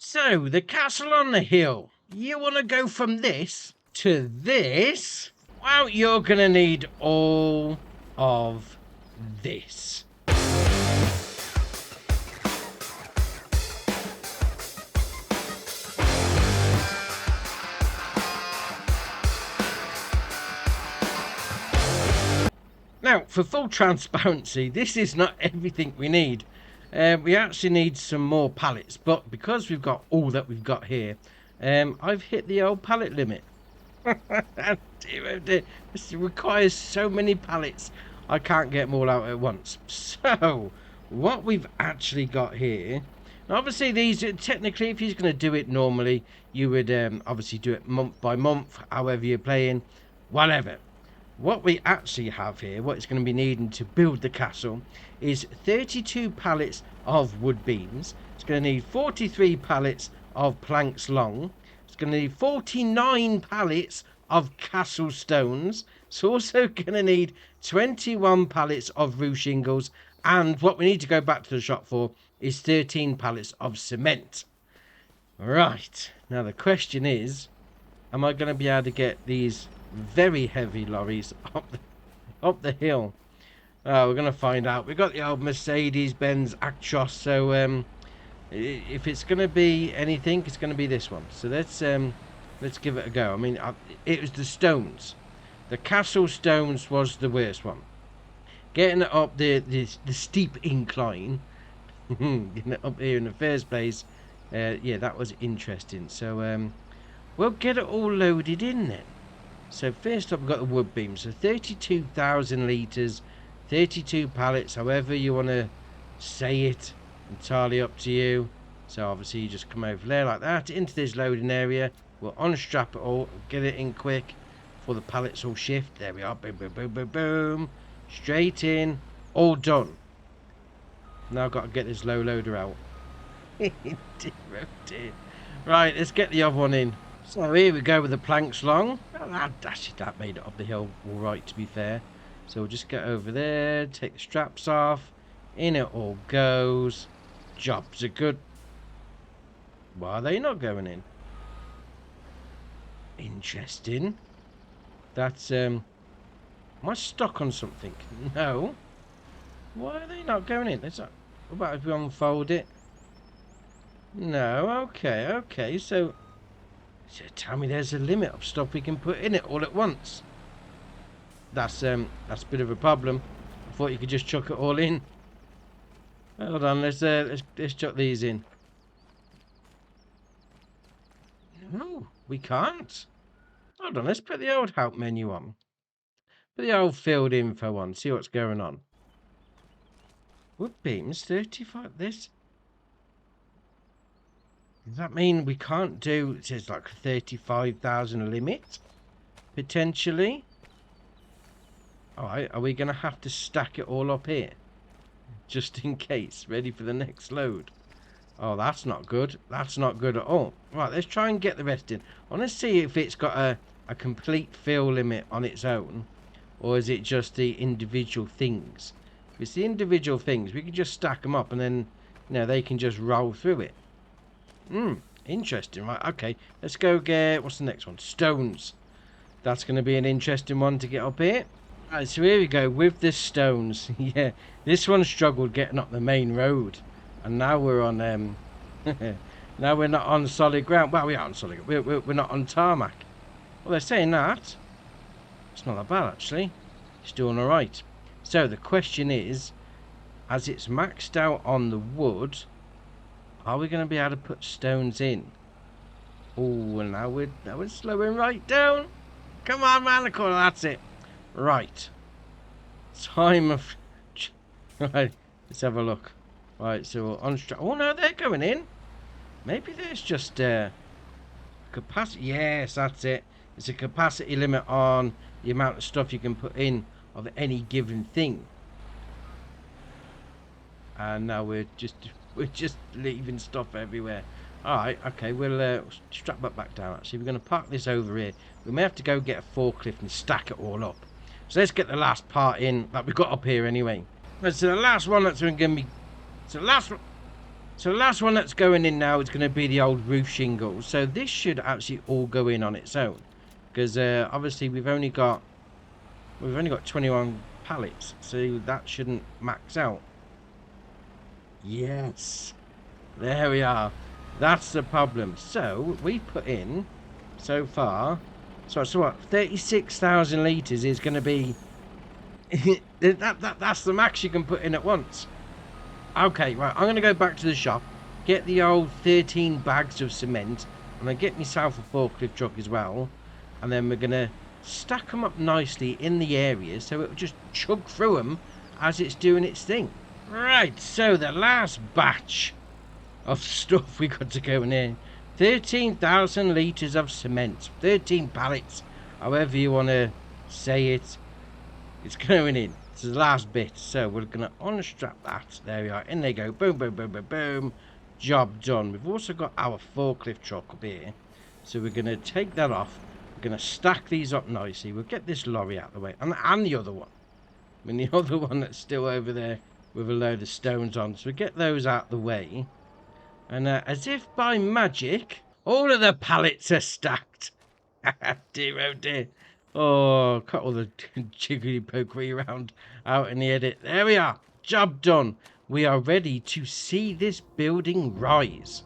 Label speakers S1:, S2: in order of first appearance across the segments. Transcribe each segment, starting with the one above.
S1: So, the castle on the hill. You want to go from this to this? Well, you're going to need all of this. Now, for full transparency, this is not everything we need. We actually need some more pallets, but because we've got all that we've got here, I've hit the old pallet limit. Dear, oh dear. This requires so many pallets, I can't get them all out at once. So, what we've actually got here, obviously these, technically if you're going to do it normally, you would obviously do it month by month, however you're playing, whatever. What we actually have here, what it's going to be needing to build the castle, is 32 pallets of wood beams. It's going to need 43 pallets of planks long. It's going to need 49 pallets of castle stones. It's also going to need 21 pallets of roof shingles. And what we need to go back to the shop for is 13 pallets of cement. Right, now the question is, am I going to be able to get these very heavy lorries up the hill? We're gonna find out. We got the old Mercedes-Benz Actros, so if it's gonna be anything, it's gonna be this one. So let's give it a go. I mean, it was the stones. The castle stones was the worst one. Getting it up the steep incline, getting it up here in the first place, yeah, that was interesting. So we'll get it all loaded in then. So first up, we've got the wood beams. So 32,000 litres, 32 pallets, however you want to say it, entirely up to you. So obviously you just come over there like that, into this loading area. We'll unstrap it all, get it in quick before the pallets all shift. There we are, boom, boom, boom, boom, boom. Straight in, all done. Now I've got to get this low loader out. Dear, oh dear. Right, let's get the other one in. So here we go with the planks long. Oh, that made it up the hill all right, to be fair. So we'll just get over there, take the straps off. In it all goes. Jobs are good. Why are they not going in? Interesting. That's, am I stuck on something? No. Why are they not going in? What about if we unfold it? No, okay, so tell me there's a limit of stuff we can put in it all at once. That's a bit of a problem. I thought you could just chuck it all in. Hold on, let's chuck these in. No, we can't. Hold on, let's put the old help menu on. Put the old field info on, see what's going on. Wood beams, 35, this. Does that mean we can't do, it says like 35,000 limit? Potentially? Alright, are we going to have to stack it all up here? Just in case, ready for the next load. Oh, that's not good. That's not good at all. Right, let's try and get the rest in. I want to see if it's got a complete fill limit on its own. Or is it just the individual things? If it's the individual things, we can just stack them up and then, you know, they can just roll through it. Interesting. Right, okay. Let's go get, what's the next one? Stones. That's going to be an interesting one to get up here. Right, so here we go with the stones. Yeah, this one struggled getting up the main road. And now we're on, now we're not on solid ground. Well, we are on solid ground. We're not on tarmac. Well, they're saying that. It's not that bad, actually. It's doing alright. So, the question is, as it's maxed out on the wood, are we going to be able to put stones in? Oh, and now we're slowing right down. Come on, man, the corner, that's it. Right. Time of... Right, let's have a look. Right, so we'll unstrap... Oh, no, they're going in. Maybe there's just capacity... Yes, that's it. It's a capacity limit on the amount of stuff you can put in of any given thing. And now we're just leaving stuff everywhere. Alright, okay, we'll strap that back down actually. We're going to park this over here. We may have to go get a forklift and stack it all up. So let's get the last part in that we've got up here anyway. Right, so the last one that's going to be... So the last one... So the last one that's going in now is going to be the old roof shingles. So this should actually all go in on its own, because obviously we've only got 21 pallets, so that shouldn't max out. Yes, there we are. That's the problem. So we put in so far. So what? 36,000 litres is going to be that's the max you can put in at once. Okay, right. I'm going to go back to the shop, get the old 13 bags of cement, and I get myself a forklift truck as well, and then we're going to stack them up nicely in the areas so it'll just chug through them as it's doing its thing. Right, so the last batch of stuff we got to go in here. 13,000 litres of cement. 13 pallets, however you want to say it. It's going in. This is the last bit. So we're going to unstrap that. There we are. In they go. Boom, boom, boom, boom, boom. Job done. We've also got our forklift truck up here. So we're going to take that off. We're going to stack these up nicely. We'll get this lorry out of the way. And the other one. I mean, the other one that's still over there with a load of stones on. So we get those out of the way. And as if by magic, all of the pallets are stacked. Dear, oh dear. Oh, cut all the jiggly pokery around out in the edit. There we are. Job done. We are ready to see this building rise.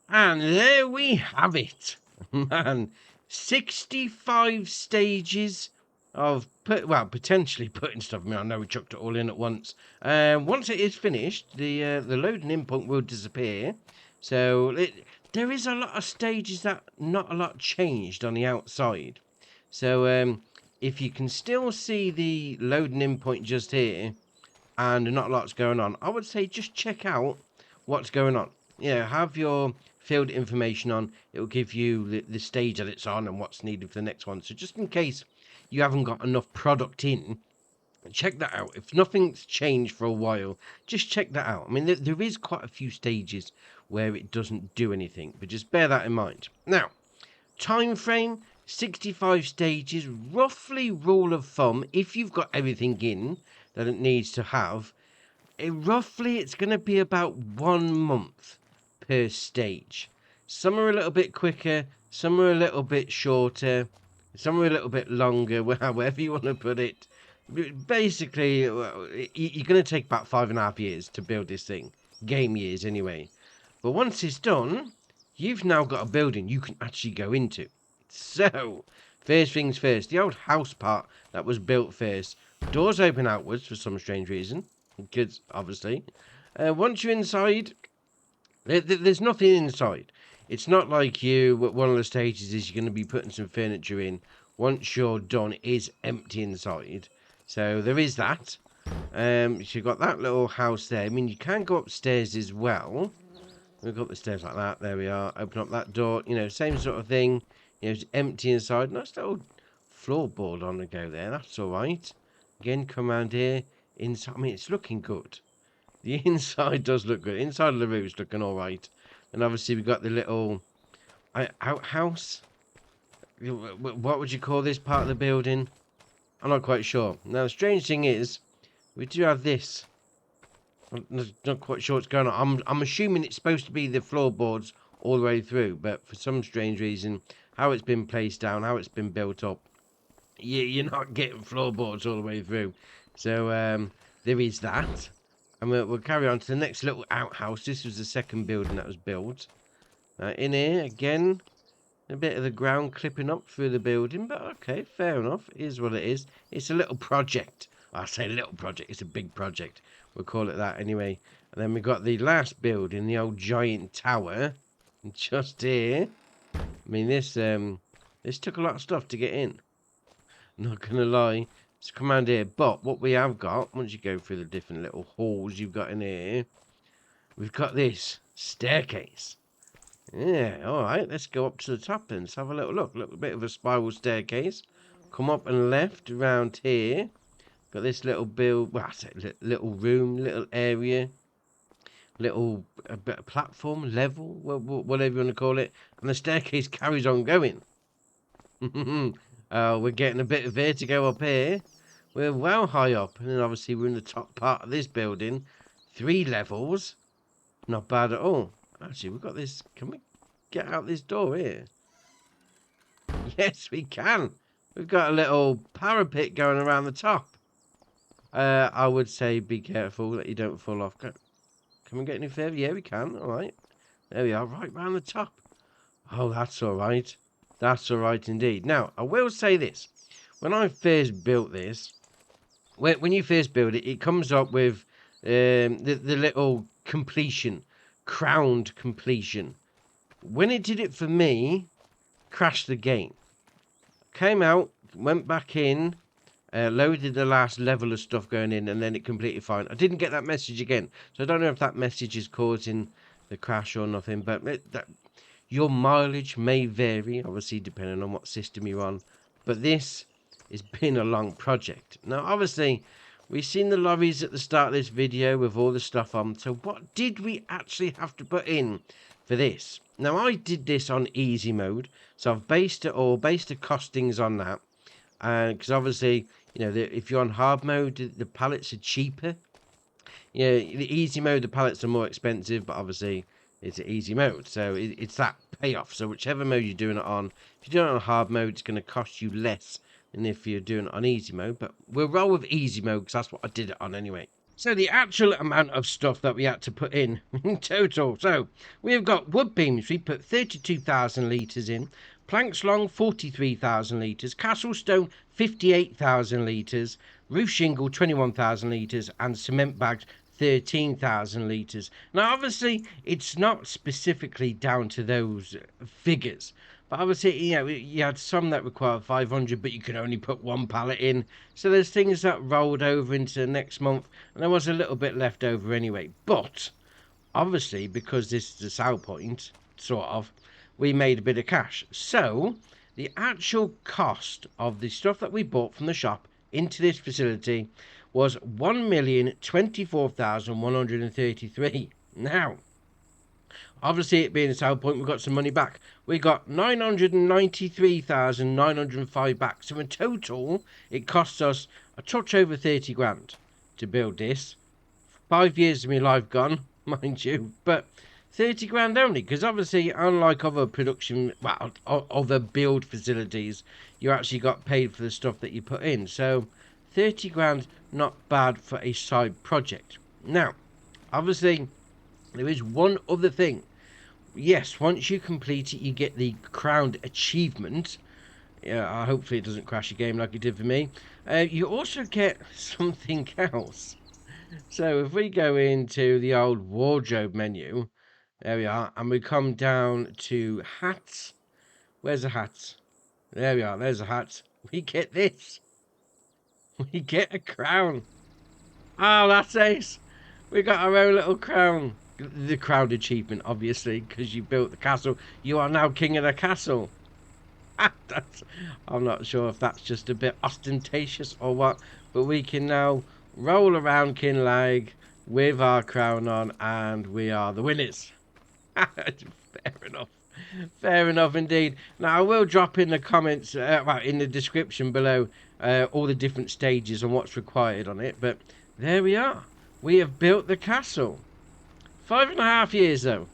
S1: And there we have it. Man, 65 stages of, potentially putting stuff. I mean, I know we chucked it all in at once. Once it is finished, the loading in point will disappear. So there is a lot of stages that not a lot changed on the outside. So if you can still see the loading in point just here, and not a lot's going on, I would say just check out what's going on. Have your field information on. It will give you the stage that it's on and what's needed for the next one. So just in case you haven't got enough product in, check that out. If nothing's changed for a while, just check that out. I mean, there is quite a few stages where it doesn't do anything, but just bear that in mind. Now, time frame, 65 stages, roughly rule of thumb, if you've got everything in that it needs to have, roughly it's going to be about 1 month per stage. Some are a little bit quicker, some are a little bit shorter, some are a little bit longer, however you want to put it. Basically, you're going to take about 5.5 years to build this thing. Game years, anyway. But once it's done, you've now got a building you can actually go into. So, first things first, the old house part that was built first. Doors open outwards for some strange reason. Because, obviously. Once you're inside, there's nothing inside. It's not like one of the stages is you're going to be putting some furniture in. Once you're done, it is empty inside. So there is that. So you've got that little house there. I mean, you can go upstairs as well. We've got the stairs like that. There we are. Open up that door. You know, same sort of thing. You know, it's empty inside. Nice little floorboard on the go there. That's all right. Again, come around here. Inside. I mean, it's looking good. The inside does look good. Inside of the roof's looking all right. And obviously, we've got the little outhouse. What would you call this part of the building? I'm not quite sure. Now, the strange thing is, we do have this. I'm not quite sure what's going on. I'm assuming it's supposed to be the floorboards all the way through, but for some strange reason, how it's been placed down, how it's been built up, you're not getting floorboards all the way through. So there is that. And we'll carry on to the next little outhouse. This was the second building that was built. In here, again, a bit of the ground clipping up through the building, but okay, fair enough. It is what it is. It's a little project. I say little project, it's a big project. We'll call it that anyway. And then we got the last building, the old giant tower, just here. I mean, this took a lot of stuff to get in. Not gonna lie. Let's come around here. But what we have got, once you go through the different little halls you've got in here, we've got this staircase. Yeah, alright, let's go up to the top and let's have a little look. A little bit of a spiral staircase. Come up and left around here. Got this little little room, little area, little platform, level, whatever you want to call it. And the staircase carries on going. We're getting a bit of vertigo up here. We're well high up. And then obviously we're in the top part of this building. 3 levels. Not bad at all. Actually, we've got this. Can we get out this door here? Yes, we can. We've got a little parapet going around the top. I would say be careful that you don't fall off. Can we get any further? Yeah, we can. All right. There we are, right round the top. Oh, that's all right. That's all right indeed. Now, I will say this. When I first built this, when you first build it, it comes up with the little completion, crowned completion. When it did it for me, crashed the game. Came out, went back in, loaded the last level of stuff going in, and then it completely fine. I didn't get that message again, so I don't know if that message is causing the crash or nothing, but your mileage may vary, obviously, depending on what system you're on, but this has been a long project. Now, obviously, we've seen the lorries at the start of this video with all the stuff on, so what did we actually have to put in for this? Now, I did this on easy mode, so I've based the costings on that, because obviously, you know, if you're on hard mode, the pallets are cheaper. Yeah, the easy mode, the pallets are more expensive, but obviously it's an easy mode, so it's that payoff. So whichever mode you're doing it on, if you're doing it on hard mode, it's going to cost you less than if you're doing it on easy mode. But we'll roll with easy mode because that's what I did it on anyway. So the actual amount of stuff that we had to put in total. So we've got wood beams. We put 32,000 litres in. Planks long, 43,000 litres. Castle stone, 58,000 litres. Roof shingle, 21,000 litres. And cement bags, 13,000 litres. Now, obviously, it's not specifically down to those figures. But obviously, you know, you had some that required 500, but you could only put 1 pallet in. So there's things that rolled over into the next month, and there was a little bit left over anyway. But obviously, because this is a sell point, sort of, we made a bit of cash. So the actual cost of the stuff that we bought from the shop into this facility was 1,024,133. Now, obviously, it being a sell point, we got some money back. We got 993,905 back. So in total, it cost us a touch over 30 grand to build this 5 years of my life gone, mind you, but 30 grand only, because obviously, unlike other production, well, other build facilities, you actually got paid for the stuff that you put in. So 30 grand, not bad for a side project. Now, obviously, there is one other thing. Yes, once you complete it, you get the crowned achievement. Yeah, hopefully it doesn't crash your game like it did for me. You also get something else. So if we go into the old wardrobe menu, there we are, and we come down to hats. Where's the hats? There we are, there's the hats. We get this. We get a crown. Oh, that's ace. We got our own little crown. The crown achievement, obviously, because you built the castle. You are now king of the castle. I'm not sure if that's just a bit ostentatious or what, but we can now roll around Kinlaig with our crown on, and we are the winners. Fair enough. Fair enough indeed. Now I will drop in the comments, well, in the description below, all the different stages and what's required on it. But there we are. We have built the castle. 5.5 years though.